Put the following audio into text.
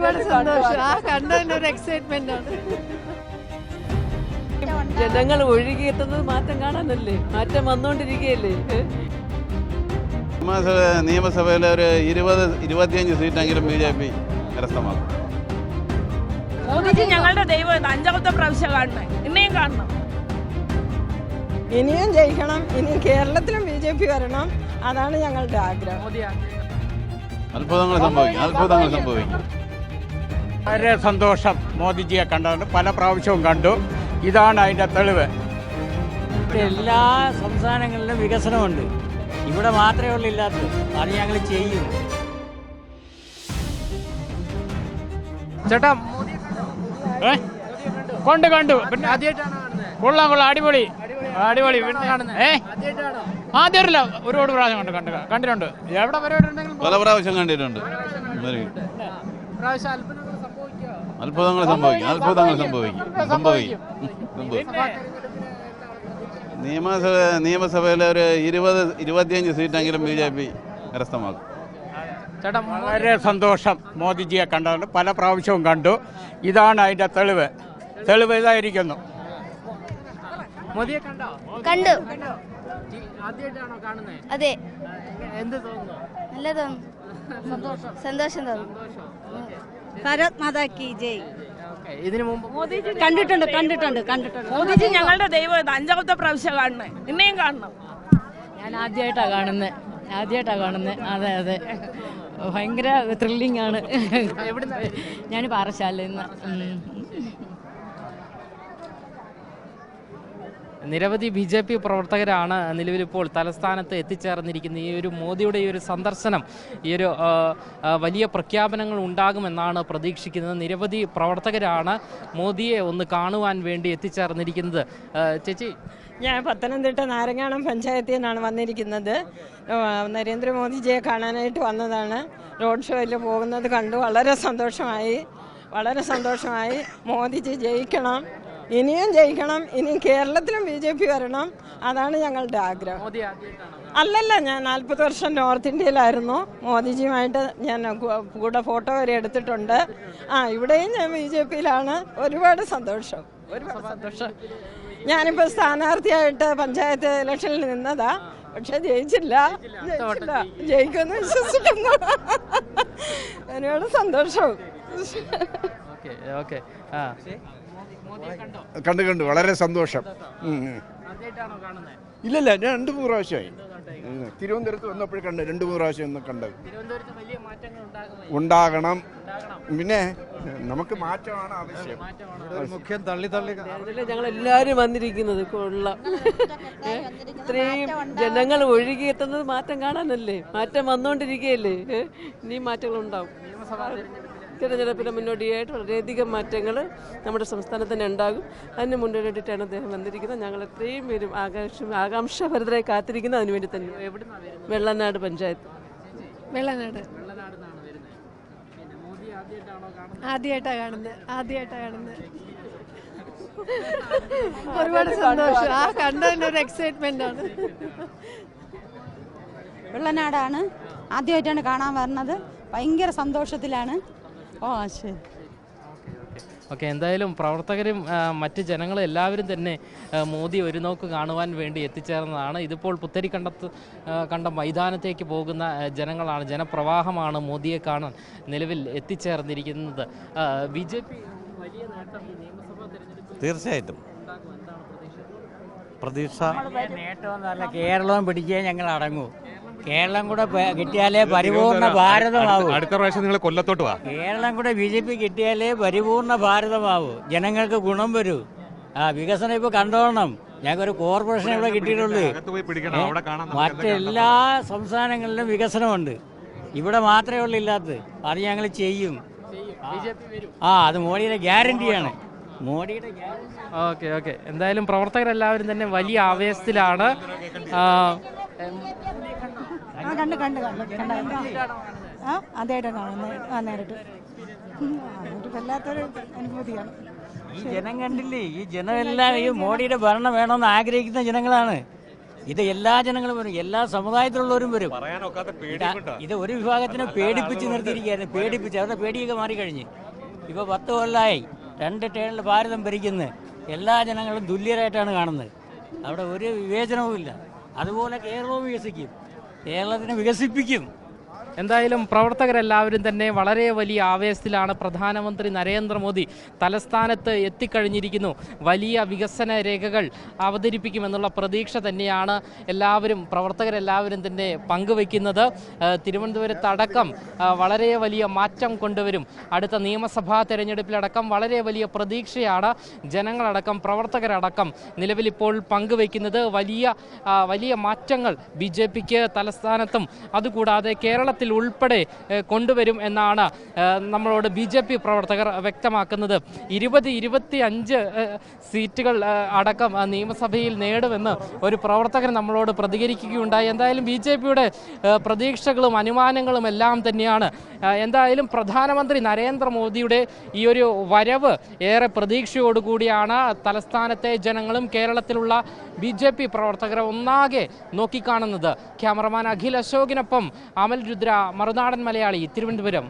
ഒരുപാട് സന്തോഷം. ആ കണ്ടതിലൊരു എക്സൈറ്റ്മെന്റ് ആണ്. ജനങ്ങൾ ഒഴുകിയെത്തുന്നത് മാറ്റം കാണാനല്ലേ, മാറ്റം വന്നുകൊണ്ടിരിക്കുകയല്ലേ. നിയമസഭയിൽ ഒരു 20-25 സീറ്റെങ്കിലും BJP കരസ്ഥമാക്കും. മോദിജി ഞങ്ങളുടെ ദൈവം, 5ാമത്തെ പ്രാവശ്യം കാണണം, ഇനിയും കാണണം. ഇനിയും ജയിക്കണം, ഇനിയും കേരളത്തിലും BJP വരണം, അതാണ് ഞങ്ങളുടെ ആഗ്രഹം. അത്ഭുതങ്ങൾ സംഭവിക്കും. വളരെ സന്തോഷം. മോദിജിയെ കണ്ടതുകൊണ്ട് പല പ്രാവശ്യവും കണ്ടു. ഇതാണ് അതിൻ്റെ തെളിവ്. എല്ലാ സംസ്ഥാനങ്ങളിലും വികസനമുണ്ട്, ഇവിടെ മാത്രമേ ഉള്ളൂ ഇല്ലാത്തത്. അത് ഞങ്ങൾ ചെയ്യും. ചേട്ടാ കണ്ടു പിന്നെ കൊള്ളാം, അടിപൊളി. ആദ്യമല്ല, ഒരുപാട് പ്രാവശ്യം കണ്ടിട്ടുണ്ട്. എവിടെ പല പ്രാവശ്യം കണ്ടിട്ടുണ്ട്. അത്ഭുതങ്ങൾ സംഭവിക്കും. നിയമസഭയിൽ ഒരു 20-25 സീറ്റെങ്കിലും BJP കരസ്ഥമാക്കും. വളരെ സന്തോഷം. മോദിജിയെ കണ്ടതുകൊണ്ട് പല പ്രാവശ്യവും കണ്ടു. ഇതാണ് അതിൻ്റെ തെളിവ് ഇതായിരിക്കുന്നു. മോദിയെ കണ്ടു. ആദ്യമായിട്ടാണോ കാണുന്നത്? അതെ. എന്ത് തോന്നുന്നു? നല്ല തോന്നുന്നു, സന്തോഷം തോന്നുന്നു. ഭാരത് മാതാ കി ജയ്. ഇതിനു മുമ്പ് കണ്ടിട്ടുണ്ട്. മോദിജി ഞങ്ങളുടെ ദൈവം, 5ാമത്തെ പ്രാവശ്യം കാണണം, ഇനിയും കാണണം. ഞാൻ ആദ്യമായിട്ടാണ് കാണുന്നത്. അതെ, ഭയങ്കര ത്രില്ലിംഗ് ആണ്. ഞാൻ പാറശാലയിൽ നിന്ന്. നിരവധി BJP പ്രവർത്തകരാണ് നിലവിലിപ്പോൾ തലസ്ഥാനത്ത് എത്തിച്ചേർന്നിരിക്കുന്നത്. ഈ ഒരു മോദിയുടെ ഈ ഒരു സന്ദർശനം, ഈ ഒരു വലിയ പ്രഖ്യാപനങ്ങൾ ഉണ്ടാകുമെന്നാണ് പ്രതീക്ഷിക്കുന്നത്. നിരവധി പ്രവർത്തകരാണ് മോദിയെ ഒന്ന് കാണുവാൻ വേണ്ടി എത്തിച്ചേർന്നിരിക്കുന്നത്. ചേച്ചി, ഞാൻ പത്തനംതിട്ട നാരങ്ങാണം പഞ്ചായത്തിൽ നിന്നാണ് വന്നിരിക്കുന്നത്. നരേന്ദ്രമോദിജിയെ കാണാനായിട്ട് വന്നതാണ്. റോഡ് ഷോയിൽ പോകുന്നത് കണ്ടു. വളരെ സന്തോഷമായി. മോദിജി ജയിക്കണം, ഇനിയും ജയിക്കണം, ഇനിയും കേരളത്തിലും BJP വരണം, അതാണ് ഞങ്ങളുടെ ആഗ്രഹം. അല്ലല്ല, ഞാൻ 40 വർഷം നോർത്ത് ഇന്ത്യയിലായിരുന്നു. മോദിജിയുമായിട്ട് ഞാൻ കൂടെ ഫോട്ടോ വരെ എടുത്തിട്ടുണ്ട്. ഇവിടെയും ഞാൻ BJPയിലാണ്. ഒരുപാട് സന്തോഷം. ഞാനിപ്പോൾ സ്ഥാനാർത്ഥിയായിട്ട് പഞ്ചായത്ത് ഇലക്ഷനിൽ നിന്നതാ, പക്ഷെ ജയിക്കുമെന്ന് വിശ്വസിക്കുന്നു. ഒരുപാട് സന്തോഷം. കണ്ടു വളരെ സന്തോഷം. ഇല്ലല്ല, ഞാൻ 2-3 പ്രാവശ്യമായി തിരുവനന്തപുരത്ത് വന്നപ്പോഴും 2-3 പ്രാവശ്യം കണ്ടത്. ഉണ്ടാകണം, പിന്നെ നമുക്ക് മാറ്റമാണ് ആവശ്യം. മുഖ്യം തള്ളി ഞങ്ങൾ എല്ലാവരും വന്നിരിക്കുന്നത് കൊള്ളാം. ഇത്രയും ജനങ്ങൾ ഒഴുകിയെത്തുന്നത് മാറ്റം കാണാനല്ലേ, മാറ്റം വന്നുകൊണ്ടിരിക്കുകയല്ലേ. ഇനി മാറ്റങ്ങൾ ഉണ്ടാവും. തിരഞ്ഞെടുപ്പിന് മുന്നോടിയായിട്ട് വളരെയധികം മാറ്റങ്ങൾ നമ്മുടെ സംസ്ഥാനത്തിന് ഉണ്ടാകും. അതിന് മുന്നോടിയായിട്ടാണ് അദ്ദേഹം വന്നിരിക്കുന്നത്. ഞങ്ങൾ എത്രയും പേരും ആകാംക്ഷാഭരിതരായി കാത്തിരിക്കുന്നത് അതിനുവേണ്ടി തന്നെ. വെള്ളനാട് പഞ്ചായത്ത്. വെള്ളനാട് ആദ്യമായിട്ടാണ് കാണുന്നത്. ഒരുപാട് സന്തോഷം. ആ കണ്ടതിലൊരു എക്സൈറ്റ്മെന്റ് ആണ്. വെള്ളനാടാണ് ആദ്യമായിട്ടാണ് കാണാൻ വരുന്നത്. ഭയങ്കര സന്തോഷത്തിലാണ്. ശരി. ഓക്കെ, എന്തായാലും പ്രവർത്തകരും മറ്റ് ജനങ്ങളും എല്ലാവരും തന്നെ മോദി ഒരു നോക്ക് കാണുവാൻ വേണ്ടി എത്തിച്ചേർന്നതാണ്. ഇതിപ്പോൾ പുത്തരിക്കണ്ടം മൈതാനത്തേക്ക് പോകുന്ന ജനങ്ങളാണ്, ജനപ്രവാഹമാണ് മോദിയെ കാണാൻ നിലവിൽ എത്തിച്ചേർന്നിരിക്കുന്നത്. BJP വലിയ നേട്ടം ഈ നിയമസഭാ തെരഞ്ഞെടുപ്പിൽ തീർച്ചയായിട്ടും പ്രതീക്ഷ. നേട്ടമെന്നല്ല, കേരളവും പിടിച്ചേ ഞങ്ങൾ അടങ്ങൂ. കേരളം കൂടെ കിട്ടിയാലേ പരിപൂർണ ഭാരതമാവൂ. അടുത്ത പ്രാവശ്യം നിങ്ങൾ കൊല്ലത്തോട്ട് വാ. കേരളം കൂടെ BJP കിട്ടിയാലേ പരിപൂർണ ഭാരതമാവൂ, ജനങ്ങൾക്ക് ഗുണം വരൂ. വികസനം ഇപ്പോൾ കണ്ടോളണം. ഞങ്ങൾക്കൊരു കോർപ്പറേഷൻ ഇവിടെ കിട്ടിയിട്ടുള്ളൂ. മറ്റെല്ലാ സംസ്ഥാനങ്ങളിലും വികസനമുണ്ട്, ഇവിടെ മാത്രമേ ഉള്ളൂ ഇല്ലാത്തത്. അത് ഞങ്ങൾ ചെയ്യും. അത് മോഡിയുടെ ഗ്യാരണ്ടിയാണ്. ഓക്കെ. എന്തായാലും പ്രവർത്തകരെല്ലാവരും തന്നെ വലിയ ആവേശത്തിലാണ്. ആദ്യമായിട്ടാണ് കാണുന്നത്. നേരിട്ട് വല്ലാത്തൊരു അനുഭൂതിയാണ്. ഈ ജനം കണ്ടില്ലേ, ഈ ജനമെല്ലാം ഈ മോഡിയുടെ ഭരണം വേണമെന്ന് ആഗ്രഹിക്കുന്ന ജനങ്ങളാണ്. ഇത് എല്ലാ ജനങ്ങളും വരും, എല്ലാ സമുദായത്തിലുള്ളവരും വരും. ഇത് ഒരു വിഭാഗത്തിനെ പേടിപ്പിച്ച് നിർത്തിയിരിക്കുകയായിരുന്നു. പേടിപ്പിച്ച് അവരുടെ പേടിയൊക്കെ മാറിക്കഴിഞ്ഞ് ഇപ്പോൾ 10 കൊല്ലമായി 2 ടേണിൽ ഭാരതം ഭരിക്കുന്നത്. എല്ലാ ജനങ്ങളും തുല്യരായിട്ടാണ് കാണുന്നത്. അവിടെ ഒരു വിവേചനവുമില്ല. അതുപോലെ കേരളവും വികസിക്കും, കേരളത്തിനെ വികസിപ്പിക്കും. എന്തായാലും പ്രവർത്തകരെല്ലാവരും തന്നെ വളരെ വലിയ ആവേശത്തിലാണ്. പ്രധാനമന്ത്രി നരേന്ദ്രമോദി തലസ്ഥാനത്ത് എത്തിക്കഴിഞ്ഞിരിക്കുന്നു. വലിയ വികസന രേഖകൾ അവതരിപ്പിക്കുമെന്നുള്ള പ്രതീക്ഷ തന്നെയാണ് പ്രവർത്തകരെല്ലാവരും തന്നെ പങ്കുവയ്ക്കുന്നത്. തിരുവനന്തപുരത്തടക്കം വളരെ വലിയ മാറ്റം കൊണ്ടുവരും. അടുത്ത നിയമസഭാ തെരഞ്ഞെടുപ്പിലടക്കം വളരെ വലിയ പ്രതീക്ഷയാണ് ജനങ്ങളടക്കം പ്രവർത്തകരടക്കം നിലവിലിപ്പോൾ പങ്കുവയ്ക്കുന്നത്. വലിയ മാറ്റങ്ങൾ BJPക്ക് തലസ്ഥാനത്തും അതുകൂടാതെ കേരളത്തിൽ ഉൾപ്പെടെ കൊണ്ടുവരും എന്നാണ് നമ്മളോട് BJP പ്രവർത്തകർ വ്യക്തമാക്കുന്നത്. 20-25 സീറ്റുകൾ അടക്കം നിയമസഭയിൽ നേടുമെന്ന് ഒരു പ്രവർത്തകൻ നമ്മളോട് പ്രതികരിക്കുകയുണ്ടായി. എന്തായാലും BJPയുടെ പ്രതീക്ഷകളും അനുമാനങ്ങളും എല്ലാം തന്നെയാണ്. എന്തായാലും പ്രധാനമന്ത്രി നരേന്ദ്രമോദിയുടെ ഈ ഒരു വരവ് ഏറെ പ്രതീക്ഷയോടുകൂടിയാണ് തലസ്ഥാനത്തെ ജനങ്ങളും കേരളത്തിലുള്ള BJP പ്രവർത്തകരെ ഒന്നാകെ നോക്കിക്കാണുന്നത്. ക്യാമറമാൻ അഖിൽ അശോകിനൊപ്പം അമൽ രുദ്ര, മറുനാടൻ മലയാളി, തിരുവനന്തപുരം.